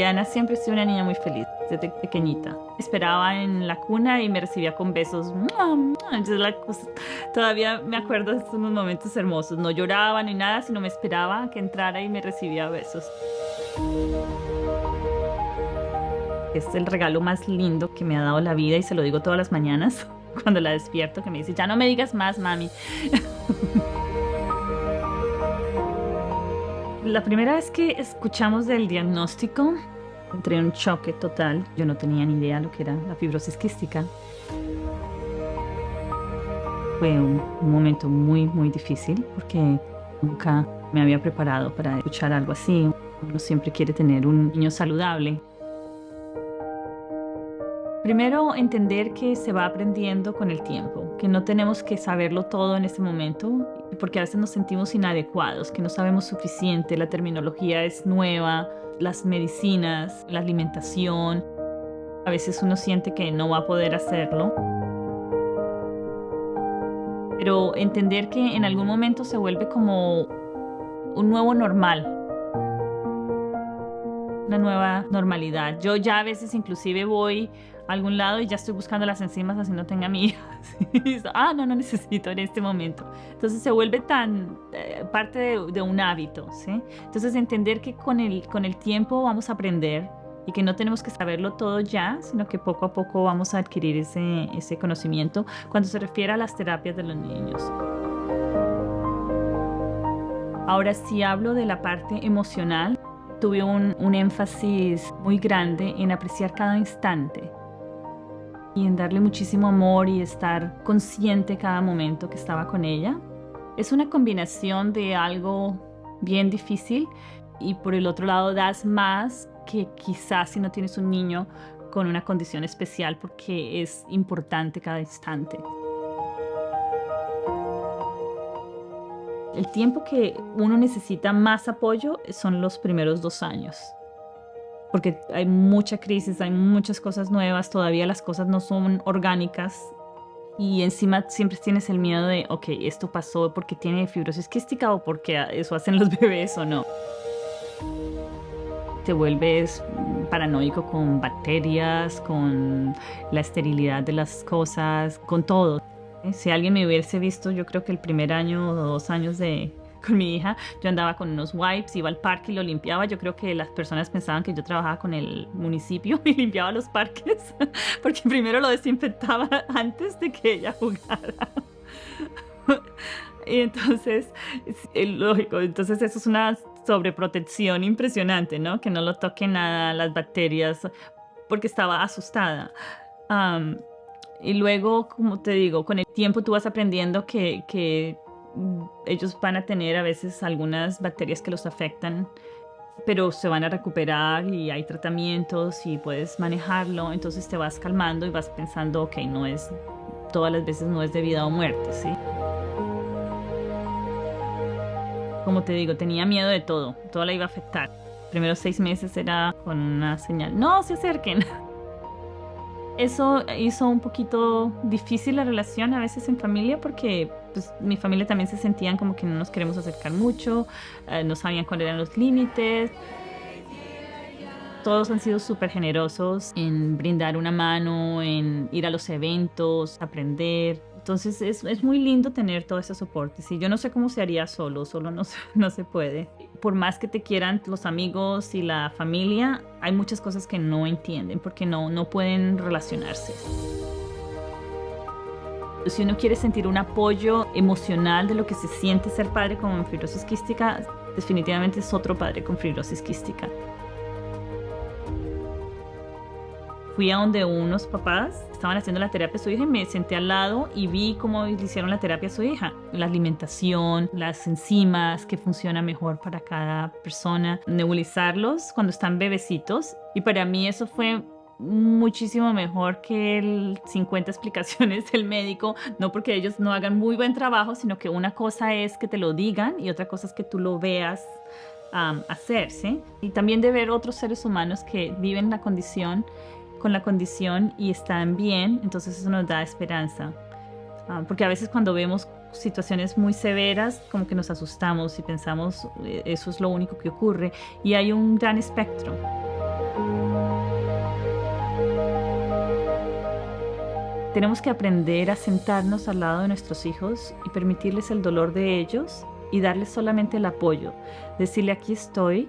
Diana siempre ha sido una niña muy feliz desde pequeñita. Esperaba en la cuna y me recibía con besos. Entonces, todavía me acuerdo de estos momentos hermosos. No lloraba ni nada, sino me esperaba que entrara y me recibía besos. Es el regalo más lindo que me ha dado la vida y se lo digo todas las mañanas cuando la despierto, que me dice, ya no me digas más, mami. La primera vez que escuchamos del diagnóstico, entré en un choque total. Yo no tenía ni idea lo que era la fibrosis quística. Fue un momento muy, muy difícil porque nunca me había preparado para escuchar algo así. Uno siempre quiere tener un niño saludable. Primero, entender que se va aprendiendo con el tiempo, que no tenemos que saberlo todo en este momento, porque a veces nos sentimos inadecuados, que no sabemos suficiente, la terminología es nueva, las medicinas, la alimentación. A veces uno siente que no va a poder hacerlo. Pero entender que en algún momento se vuelve como un nuevo normal, una nueva normalidad. Yo ya a veces inclusive voy a algún lado y ya estoy buscando las enzimas así no tenga mi hija. No necesito en este momento. Entonces se vuelve tan parte de un hábito, ¿sí? Entonces entender que con el tiempo vamos a aprender y que no tenemos que saberlo todo ya, sino que poco a poco vamos a adquirir ese conocimiento cuando se refiere a las terapias de los niños. Ahora sí hablo de la parte emocional. Tuve un énfasis muy grande en apreciar cada instante y en darle muchísimo amor y estar consciente cada momento que estaba con ella. Es una combinación de algo bien difícil y por el otro lado das más que quizás si no tienes un niño con una condición especial porque es importante cada instante. El tiempo que uno necesita más apoyo son los primeros 2 años. Porque hay mucha crisis, hay muchas cosas nuevas, todavía las cosas no son orgánicas y encima siempre tienes el miedo de, ok, esto pasó porque tiene fibrosis quística o porque eso hacen los bebés o no. Te vuelves paranoico con bacterias, con la esterilidad de las cosas, con todo. Si alguien me hubiese visto, yo creo que el primer año o 2 años con mi hija, yo andaba con unos wipes, iba al parque y lo limpiaba. Yo creo que las personas pensaban que yo trabajaba con el municipio y limpiaba los parques, porque primero lo desinfectaba antes de que ella jugara. Y entonces, lógico, entonces eso es una sobreprotección impresionante, ¿no? Que no lo toque nada, las bacterias, porque estaba asustada. Y luego, como te digo, con el tiempo tú vas aprendiendo que ellos van a tener a veces algunas bacterias que los afectan, pero se van a recuperar y hay tratamientos y puedes manejarlo. Entonces te vas calmando y vas pensando, ok, todas las veces no es de vida o muerte, ¿sí? Como te digo, tenía miedo de todo la iba a afectar. Los primeros 6 meses era con una señal, no se acerquen. Eso hizo un poquito difícil la relación a veces en familia porque pues, mi familia también se sentían como que no nos queremos acercar mucho, no sabían cuáles eran los límites. Todos han sido súper generosos en brindar una mano, en ir a los eventos, aprender. Entonces es muy lindo tener todo ese soporte. Sí, yo no sé cómo se haría solo no se puede. Por más que te quieran los amigos y la familia, hay muchas cosas que no entienden porque no pueden relacionarse. Si uno quiere sentir un apoyo emocional de lo que se siente ser padre con fibrosis quística, definitivamente es otro padre con fibrosis quística. Fui a donde unos papás estaban haciendo la terapia a su hija y me senté al lado y vi cómo le hicieron la terapia a su hija. La alimentación, las enzimas, que funciona mejor para cada persona. Nebulizarlos cuando están bebecitos. Y para mí eso fue muchísimo mejor que el 50 explicaciones del médico. No porque ellos no hagan muy buen trabajo, sino que una cosa es que te lo digan y otra cosa es que tú lo veas hacer, ¿sí? Y también de ver otros seres humanos que viven con la condición y están bien, entonces eso nos da esperanza. Porque a veces cuando vemos situaciones muy severas, como que nos asustamos y pensamos eso es lo único que ocurre, y hay un gran espectro. Tenemos que aprender a sentarnos al lado de nuestros hijos y permitirles el dolor de ellos y darles solamente el apoyo. Decirle aquí estoy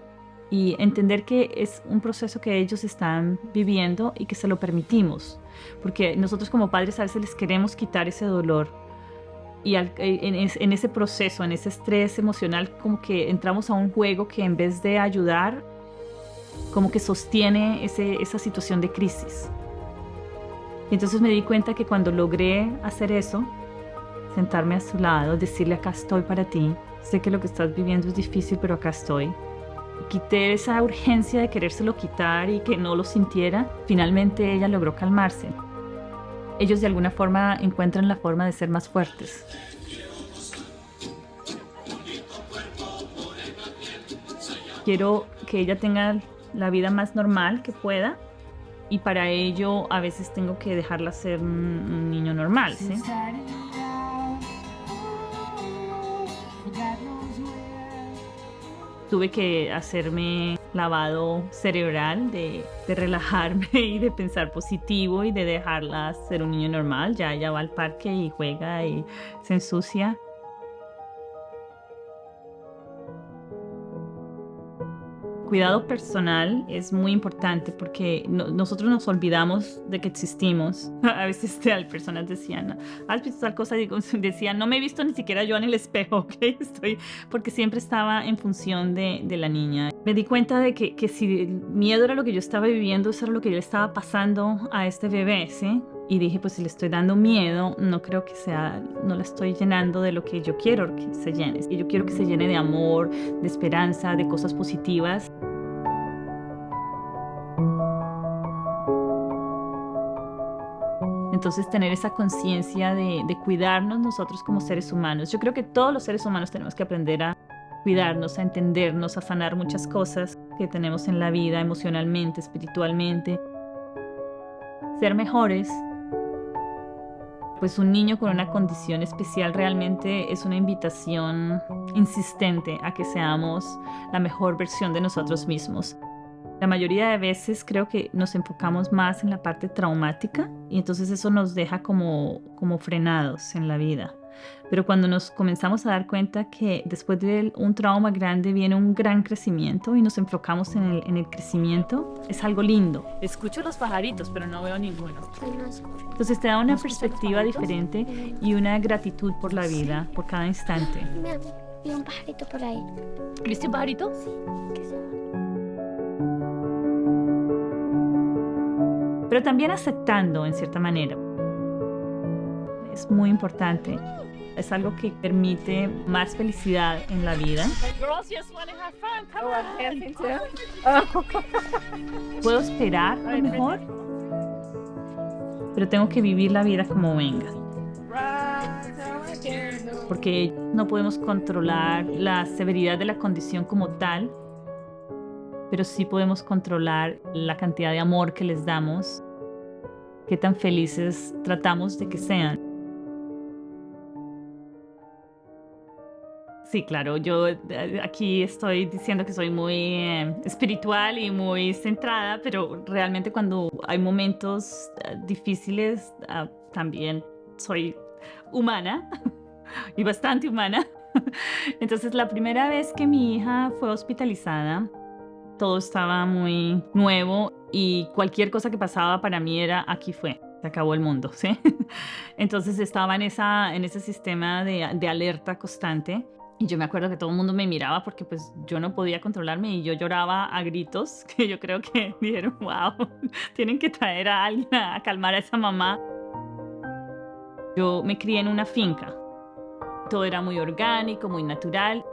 y entender que es un proceso que ellos están viviendo y que se lo permitimos. Porque nosotros como padres a veces les queremos quitar ese dolor. Y en ese proceso, en ese estrés emocional, como que entramos a un juego que en vez de ayudar, como que sostiene esa situación de crisis. Y entonces me di cuenta que cuando logré hacer eso, sentarme a su lado, decirle acá estoy para ti, sé que lo que estás viviendo es difícil, pero acá estoy. Quité esa urgencia de querérselo quitar y que no lo sintiera. Finalmente ella logró calmarse. Ellos de alguna forma encuentran la forma de ser más fuertes. Quiero que ella tenga la vida más normal que pueda. Y para ello a veces tengo que dejarla ser un niño normal, ¿sí? Tuve que hacerme lavado cerebral de relajarme y de pensar positivo y de dejarla ser un niño normal. Ya ella va al parque y juega y se ensucia. Cuidado personal es muy importante porque nosotros nos olvidamos de que existimos. A veces personas decían, ¿has visto tal cosa? Decían, no me he visto ni siquiera yo en el espejo, ¿ok? Porque siempre estaba en función de la niña. Me di cuenta de que si el miedo era lo que yo estaba viviendo, eso era lo que yo le estaba pasando a este bebé, ¿sí? Y dije, pues si le estoy dando miedo, no creo que no la estoy llenando de lo que yo quiero que se llene. Y yo quiero que se llene de amor, de esperanza, de cosas positivas. Entonces tener esa conciencia de cuidarnos nosotros como seres humanos. Yo creo que todos los seres humanos tenemos que aprender a cuidarnos, a entendernos, a sanar muchas cosas que tenemos en la vida, emocionalmente, espiritualmente. Ser mejores. Pues un niño con una condición especial realmente es una invitación insistente a que seamos la mejor versión de nosotros mismos. La mayoría de veces creo que nos enfocamos más en la parte traumática y entonces eso nos deja como frenados en la vida. Pero cuando nos comenzamos a dar cuenta que después de un trauma grande viene un gran crecimiento y nos enfocamos en el crecimiento, es algo lindo. Escucho los pajaritos, pero no veo ninguno. Entonces te da una perspectiva diferente y una gratitud por la vida, por cada instante. Mira, vi un pajarito por ahí. ¿Viste un pajarito? Sí, ¿qué se llama? Pero también aceptando en cierta manera. Es muy importante. Es algo que permite más felicidad en la vida. Puedo esperar lo mejor, pero tengo que vivir la vida como venga. Porque no podemos controlar la severidad de la condición como tal, pero sí podemos controlar la cantidad de amor que les damos, qué tan felices tratamos de que sean. Sí, claro, yo aquí estoy diciendo que soy muy espiritual y muy centrada, pero realmente cuando hay momentos difíciles, también soy humana y bastante humana. Entonces, la primera vez que mi hija fue hospitalizada, todo estaba muy nuevo y cualquier cosa que pasaba para mí era aquí fue. Se acabó el mundo, ¿sí? Entonces estaba en ese sistema de alerta constante. Y yo me acuerdo que todo el mundo me miraba porque pues yo no podía controlarme y yo lloraba a gritos, que yo creo que dijeron, wow, tienen que traer a alguien a calmar a esa mamá. Yo me crié en una finca. Todo era muy orgánico, muy natural.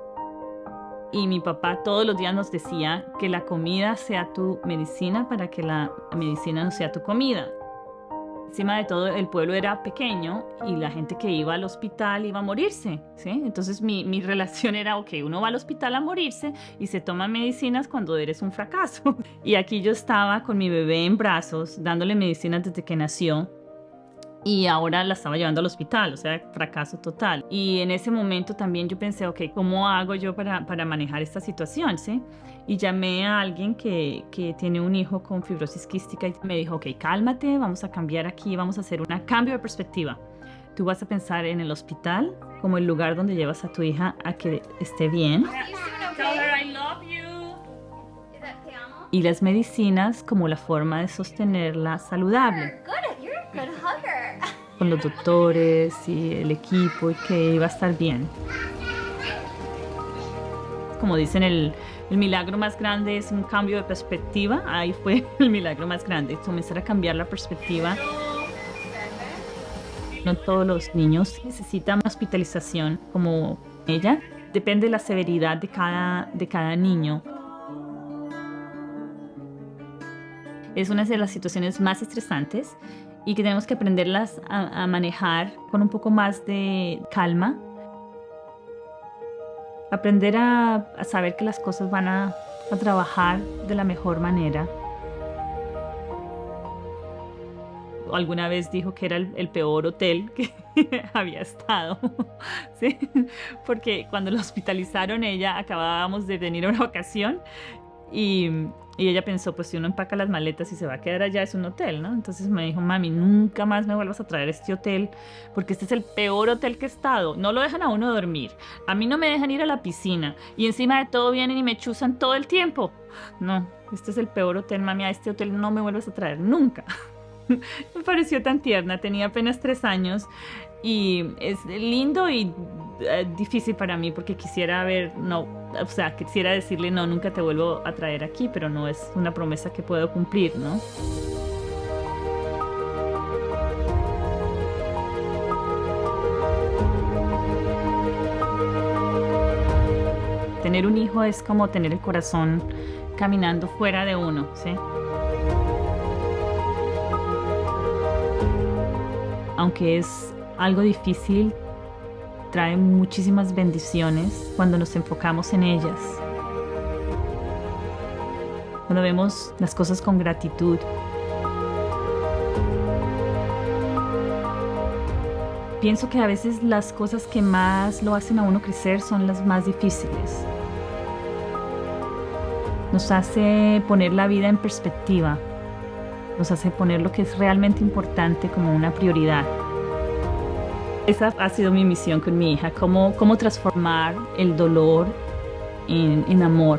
Y mi papá todos los días nos decía que la comida sea tu medicina para que la medicina no sea tu comida. Encima de todo, el pueblo era pequeño y la gente que iba al hospital iba a morirse, ¿sí? Entonces mi relación era, ok, uno va al hospital a morirse y se toma medicinas cuando eres un fracaso. Y aquí yo estaba con mi bebé en brazos, dándole medicinas desde que nació. y ahora la estaba llevando al hospital, o sea, fracaso total. Y en ese momento también yo pensé, ok, ¿cómo hago yo para manejar esta situación, sí? Y llamé a alguien que tiene un hijo con fibrosis quística y me dijo, ok, cálmate, vamos a cambiar aquí, vamos a hacer un cambio de perspectiva. Tú vas a pensar en el hospital como el lugar donde llevas a tu hija a que esté bien. Y las medicinas como la forma de sostenerla saludable. Con los doctores y el equipo y que iba a estar bien. Como dicen, el milagro más grande es un cambio de perspectiva. Ahí fue el milagro más grande, comenzar a cambiar la perspectiva. No todos los niños necesitan hospitalización como ella. Depende de la severidad de cada niño. Es una de las situaciones más estresantes y que tenemos que aprenderlas a manejar con un poco más de calma. Aprender a saber que las cosas van a trabajar de la mejor manera. Alguna vez dijo que era el peor hotel que había estado, ¿sí? Porque cuando la hospitalizaron ella, acabábamos de venir a una vacación y ella pensó, pues si uno empaca las maletas y se va a quedar allá, es un hotel, ¿no? Entonces me dijo, mami, nunca más me vuelvas a traer a este hotel, porque este es el peor hotel que he estado. No lo dejan a uno dormir. A mí no me dejan ir a la piscina. Y encima de todo vienen y me chuzan todo el tiempo. No, este es el peor hotel, mami. A este hotel no me vuelvas a traer nunca. Me pareció tan tierna. Tenía apenas 3 años. Y es lindo y difícil para mí porque quisiera quisiera decirle no, nunca te vuelvo a traer aquí, pero no es una promesa que puedo cumplir, ¿no? Tener un hijo es como tener el corazón caminando fuera de uno, ¿sí? Aunque es algo difícil, trae muchísimas bendiciones cuando nos enfocamos en ellas. Cuando vemos las cosas con gratitud. Pienso que a veces las cosas que más lo hacen a uno crecer son las más difíciles. Nos hace poner la vida en perspectiva. Nos hace poner lo que es realmente importante como una prioridad. Esa ha sido mi misión con mi hija, cómo transformar el dolor en amor.